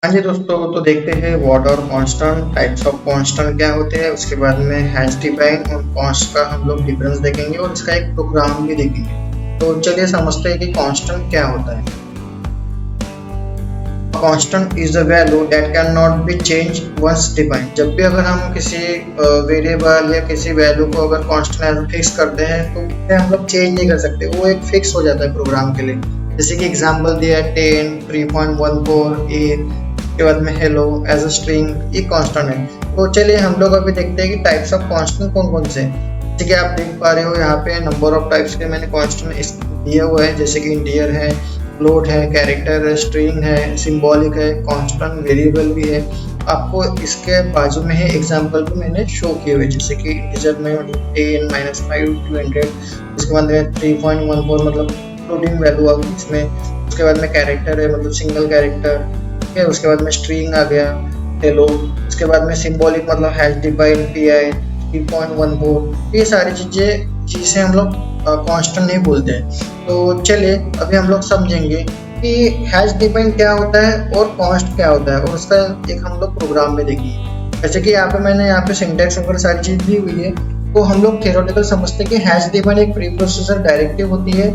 हाँ जी दोस्तों, तो देखते हैं व्हाट और कांस्टेंट टाइप्स ऑफ कांस्टेंट क्या होते हैं। उसके बाद में हैश डिफाइन और कॉन्स्ट का हम लोग डिफरेंस देखेंगे और इसका एक प्रोग्राम भी देखेंगे। तो चलिए समझते हैं कि कांस्टेंट क्या होता है। Constant is a value that can not be change once defined. जब भी अगर हम किसी वेरिएबल या किसी वैल्यू को अगर कांस्टेंट फिक्स करते हैं तो उसे हम लोग चेंज नहीं कर सकते, वो एक फिक्स हो जाता है प्रोग्राम के लिए। जैसे कि एग्जांपल दिया है 10, 3.14, 8 के बाद में हेलो एज अ स्ट्रिंग, ये कांस्टेंट है। तो चलिए हम लोग अभी देखते हैं कि टाइप्स ऑफ कांस्टेंट कौन कौन से हैं। जैसे कि आप देख पा रहे हो यहाँ पे नंबर ऑफ टाइप्स के मैंने कांस्टेंट दिया हुआ है, जैसे कि इंटीजर है, फ्लोट है, कैरेक्टर है, स्ट्रिंग है, सिंबॉलिक है, कांस्टेंट वेरिएबल भी है। आपको इसके बाजू में है एग्जांपल भी मैंने शो किए हुए, जैसे कि इंटीजर में मतलब 10, -5, 200, इसके बाद में 3.14 मतलब फ्लोटिंग वैल्यू आ गई इसमें। उसके बाद में कैरेक्टर है मतलब सिंगल कैरेक्टर, ठीक है। उसके बाद में स्ट्रिंग आ गया हेलो। उसके बाद में सिंबॉलिक मतलब हैश डिफाइन PI 3.14। ये सारी चीजें हम लोग कांस्टेंट नहीं बोलते हैं। तो चलिए अभी हम लोग समझेंगे कि हैश डिफाइन क्या होता है और कांस्ट क्या होता है, और उसका एक हम लोग प्रोग्राम में देखेंगे। जैसे कि मैंने यहाँ पे सिंटैक्स वगैरह सारी चीज दी हुई है। तो हम लोग थियोरेटिकल समझते हैं कि हैश डिफाइन एक प्री प्रोसेसर डायरेक्टिव होती है।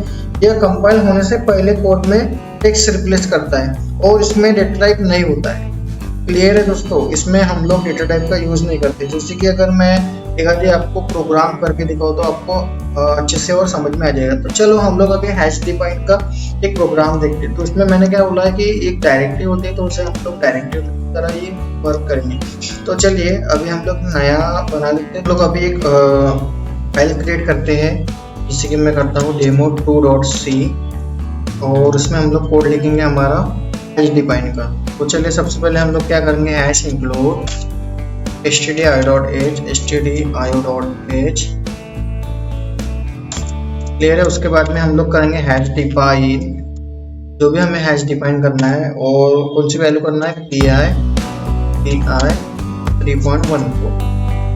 यह कंपाइल होने से पहले कोड में टेक्स्ट रिप्लेस करता है और इसमें डेटा टाइप नहीं होता है। क्लियर है दोस्तों, इसमें हम लोग डेटा टाइप का यूज नहीं करते। जैसे कि अगर मैं एक आधी आपको प्रोग्राम करके दिखाऊं तो आपको अच्छे से और समझ में आ जाएगा। तो चलो हम लोग अभी हैश डिफाइन का एक प्रोग्राम देखते हैं। तो इसमें मैंने क्या बोला है कि एक डायरेक्टिव होती है, तो उसे हम लोग डायरेक्टिव की तरह ही वर्क करेंगे। तो चलिए अभी हम लोग नया बना लेते हैं। लोग अभी एक फाइल क्रिएट करते हैं, जैसे कि मैं करता हूँ demo2.c, और उसमें हम लोग कोड लिखेंगे हमारा हैश डिफाइन का। तो चलिए सबसे पहले हम लोग क्या करेंगे, हैश इंक्लूड stdio.h क्लियर है। उसके बाद में हम लोग करेंगे हैश डिफाइन, जो भी हमें हैश डिफाइन करना है और कौन सी वैल्यू करना है, PI 3.14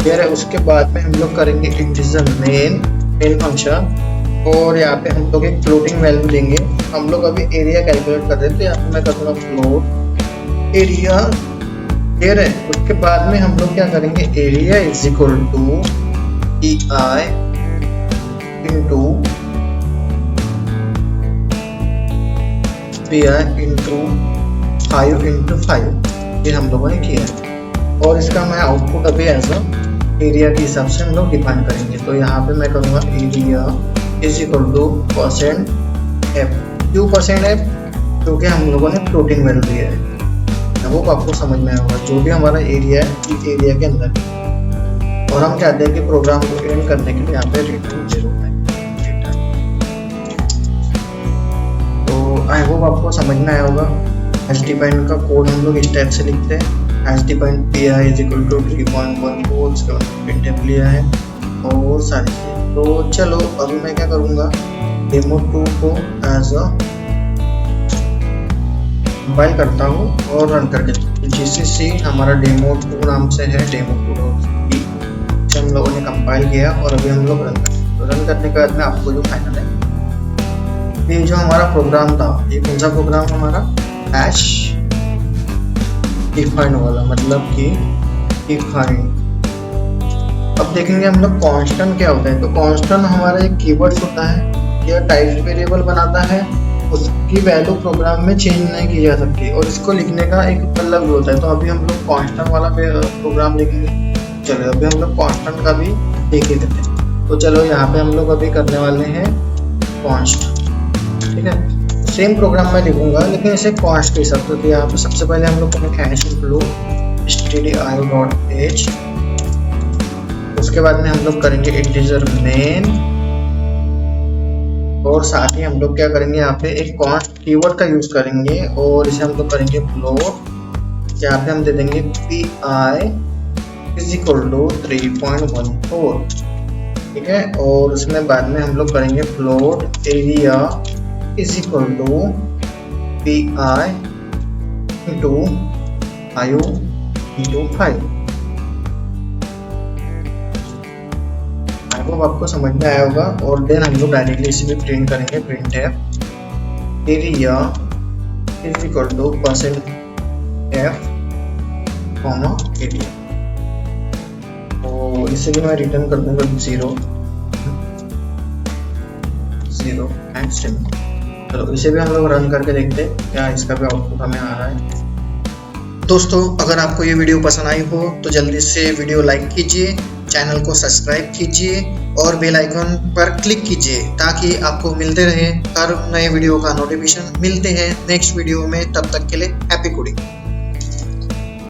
क्लियर है। उसके बाद में हम लोग करेंगे इंटीजर मेन फंक्शन, और यहाँ पे हम लोग एक फ्लोटिंग वैल्यू देंगे। हम लोग अभी एरिया कैलकुलेट कर रहे थे, तो यहाँ पे मैं कर दूंगा फ्लोट एरिया क्लियर है। उसके बाद में हम लोग क्या करेंगे, area is equal to PI into into 5 ये हम लोगों ने किया है। और इसका मैं आउटपुट अभी एज एरिया के हिसाब से हम लोग डिफाइन करेंगे। तो यहाँ पे मैं करूँगा area is equal to %f। क्यों %f? क्योंकि हम लोगों ने फ्लोटिंग वैल्यू दिया है। वो आपको समझ में आएगा, जो भी हमारा एरिया है एरिया के अंदर, और हम चाहते हैं कि प्रोग्राम को एंड करने के लिए यहाँ पे रिटर्न 0 है। तो आई होप आपको समझ में आया होगा। हैश डिफाइन का कोड हम लोग इस टाइप से लिखते हैं, hash define PI is equal to 3.14, उसके बाद प्रिंटफ लिया है और सारी चीज़ें। तो चलो अभी मैं क्या करूँगा, demo2 को एज अ कंपाइल करता हूँ और रन करके GCC हमारा demo2 नाम से है, demo2.c से हम लोगों ने कंपाइल किया और अभी हम लोग रन करते हैं। तो रन करने के बाद में आपको जो फाइनल है, ये जो हमारा प्रोग्राम था, ये कौन सा प्रोग्राम हमारा, हैश डिफाइन वाला, मतलब कि डिफाइन। अब देखेंगे हम लोग कांस्टेंट क्या होता है। तो कांस्टेंट हमारा एक कीवर्ड होता है, यह टाइप वेरिएबल बनाता है, उसकी वैल्यू प्रोग्राम में चेंज नहीं की जा सकती और इसको लिखने का एक अलग होता है। तो अभी हम लोग कांस्टेंट वाला प्रोग्राम लिखेंगे। चलो अभी हम लोग कांस्टेंट का भी देख ही लेते हैं। तो चलो यहाँ पे हम लोग अभी करने वाले हैं कांस्ट, ठीक है। सेम प्रोग्राम में लिखूंगा लेकिन इसे कांस्ट के हिसाब से। तो यहाँ पे सबसे पहले हम लोग करेंगे हैश इंक्लूड stdio.h, उसके बाद में हम लोग करेंगे इंटीजर मेन, और साथ ही हम लोग क्या करेंगे, यहाँ पे एक कांस्ट कीवर्ड का यूज करेंगे और इसे हम लोग करेंगे फ्लोट। यहाँ पे हम दे देंगे PI इज इक्वल टू 3.14, ठीक है। और उसमें बाद में हम लोग करेंगे float area is equal to PI into 5 वो आपको समझ में आया होगा। और देन हम लोग डायरेक्टली इसी में प्रिंट करेंगे, प्रिंट है area is equal to f comma area. तो इसे भी मैं रिटर्न कर दूंगा 0 0 एंड स्ट्रिंग। चलो इसे भी हम लोग रन करके देखते हैं क्या इसका भी आउटपुट हमें आ रहा है। दोस्तों अगर आपको ये वीडियो पसंद आई हो तो जल्दी से वीडियो लाइक कीजिए, चैनल को सब्सक्राइब कीजिए और बेल आइकन पर क्लिक कीजिए ताकि आपको मिलते रहे हर नए वीडियो का नोटिफिकेशन। मिलते हैं नेक्स्ट वीडियो में, तब तक के लिए हैप्पी कोडिंग।